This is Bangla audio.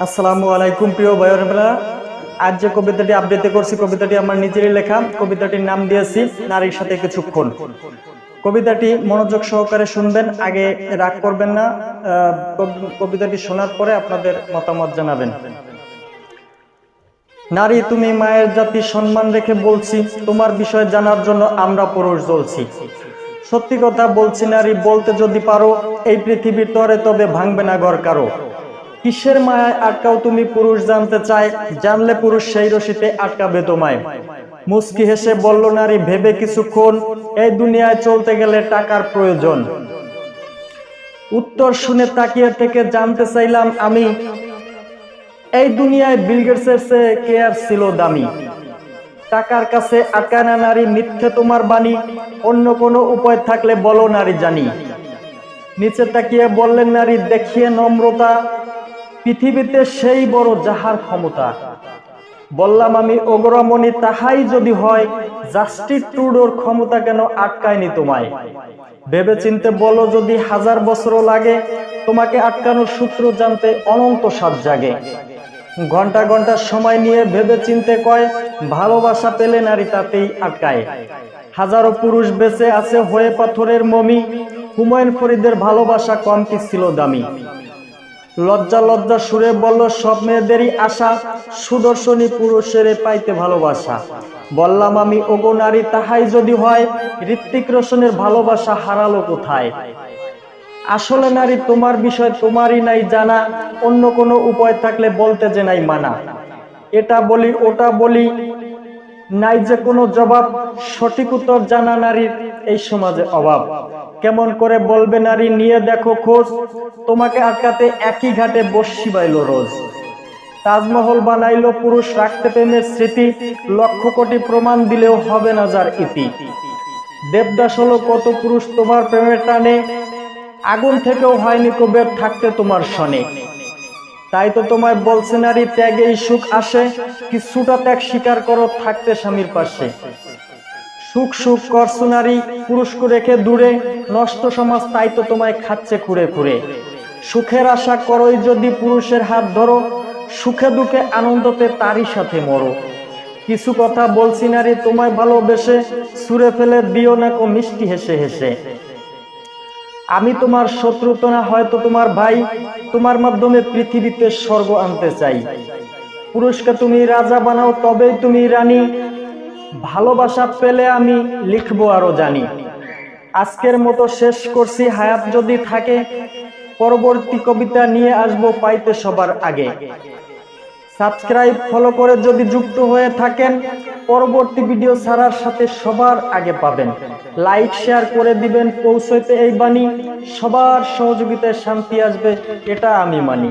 আসসালামু আলাইকুম প্রিয় ভাই ও বোনেরা, আজ যে কবিতাটি আবৃত্তি করছি কবিতাটি আমার নিজেরই লেখা। কবিতাটির নাম দিয়েছি নারীর সাথে কিছুক্ষণ। কবিতাটি মনোযোগ সহকারে শুনবেন, আগে রাগ করবেন না। কবিতাটি শোনার পরে আপনাদের মতামত জানাবেন। নারী তুমি মায়ের জাতি, সম্মান রেখে বলছি, তোমার বিষয় জানার জন্য আমরা পুরুষ জ্বলছি। সত্যি কথা বলছি নারী, বলতে যদি পারো এই পৃথিবীর তরে তবে ভাঙবে না ঘর কারো। কিসের মায়ায় আটকাও তুমি পুরুষ জানতে চায়, জানলে পুরুষ সেই রশিতে আটকাবে তোমায়। মুস্কি হেসে বলল নারী ভেবে কিছুক্ষণ, এই দুনিয়ায় চলতে গেলে টাকার প্রয়োজন। উত্তর শুনে তাকিয়ে থেকে জানতে চাইলাম আমি, এই দুনিয়ায় বিল গেটসের চেয়ে কে আর ছিল দামি। টাকার কাছে আটকায় না নারী, মিথ্যে তোমার বাণী, অন্য কোনো উপায় থাকলে বলো নারী জানি। নিচে তাকিয়ে বললেন নারী দেখিয়ে নম্রতা, পৃথিবীতে সেই বড় যাহার ক্ষমতা। বললাম আমি ওগরমণি তাহাই যদি হয়, জাস্টিস ট্রুডোর ক্ষমতা কেন আটকায়নি তোমায়। ভেবে চিনতে বলো যদি 1000 বছরও লাগে, তোমাকে আটকানোর সূত্র জানতে অনন্ত সাত জাগে। ঘন্টা ঘন্টা সময় নিয়ে ভেবে চিনতে কয়, ভালোবাসা পেলে নারী তাতেই আটকায়। হাজারো পুরুষ বেঁচে আছে হয়ে পাথরের মমি, হুমায়ুন ফরিদের ভালোবাসা কম কি ছিল দামি। লজ্জা লজ্জা সুরে বলল সব মেয়েদেরই আশা, সুদর্শনী পুরুষের পাইতে ভালোবাসা। বললাম আমি ওগো নারী তাহাই যদি হয়, ঋত্বিক রোশনের ভালোবাসা হারালো কোথায়। আসলে নারী তোমার বিষয় তোমারই নাই জানা, অন্য কোনো উপায় থাকলে বলতে যে নাই মানা। এটা বলি ওটা বলি নাই যে কোনো জবাব, সঠিক উত্তর জানা নারীর এই সমাজে অভাব। কেমন করে বলবে নারী নিয়ে দেখো খোঁজ, তোমাকে আটকাতে একই ঘাটে বসি বাইল রোজ। তাজমহল বানাইলো পুরুষ রাখতে প্রেমের স্মৃতি, লক্ষ কোটি প্রমাণ দিলেও হবে না যার ইতি। দেবদাস হলো কত পুরুষ তোমার প্রেমের টানে, আগুন থেকেও হয়নি কবে থাকতে তোমার শনে। তাই তো তোমায় বলছে নারী ত্যাগেই সুখ আসে, কিছুটা ত্যাগ স্বীকার করো থাকতে স্বামীর পাশে। সুখ সুখ করছো নারী পুরুষকে রেখে দূরে, নষ্ট সমাজ তাই তো তোমায় খাচ্ছে খুঁড়ে খুঁড়ে। সুখের আশা করোই যদি পুরুষের হাত ধরো, সুখে দুঃখে আনন্দতে তারই সাথে মরো। কিছু কথা বলছি নারী তোমায় ভালোবেসে, ছুঁড়ে ফেলে দিও না কো মিষ্টি হেসে হেসে। আমি তোমার শত্রু তো না, হয়তো তোমার ভাই, তোমার মাধ্যমে পৃথিবীতে স্বর্গ আনতে চাই। পুরুষকে তুমি রাজা বানাও তবেই তুমি রানী, ভালোবাসা পেলে আমি লিখবো আরো জানি। আজকের মতো শেষ করছি, হায়াত যদি থাকে পরবর্তী কবিতা নিয়ে আসবো পাইতে সবার আগে। সাবস্ক্রাইব ফলো করে যদি যুক্ত হয়ে থাকেন, পরবর্তী ভিডিও ছাড়ার সাথে সবার আগে পাবেন। লাইক শেয়ার করে দিবেন, পৌঁছাইতে এই বাণী, সবার সহযোগিতায় শান্তি আসবে এটা আমি মানি।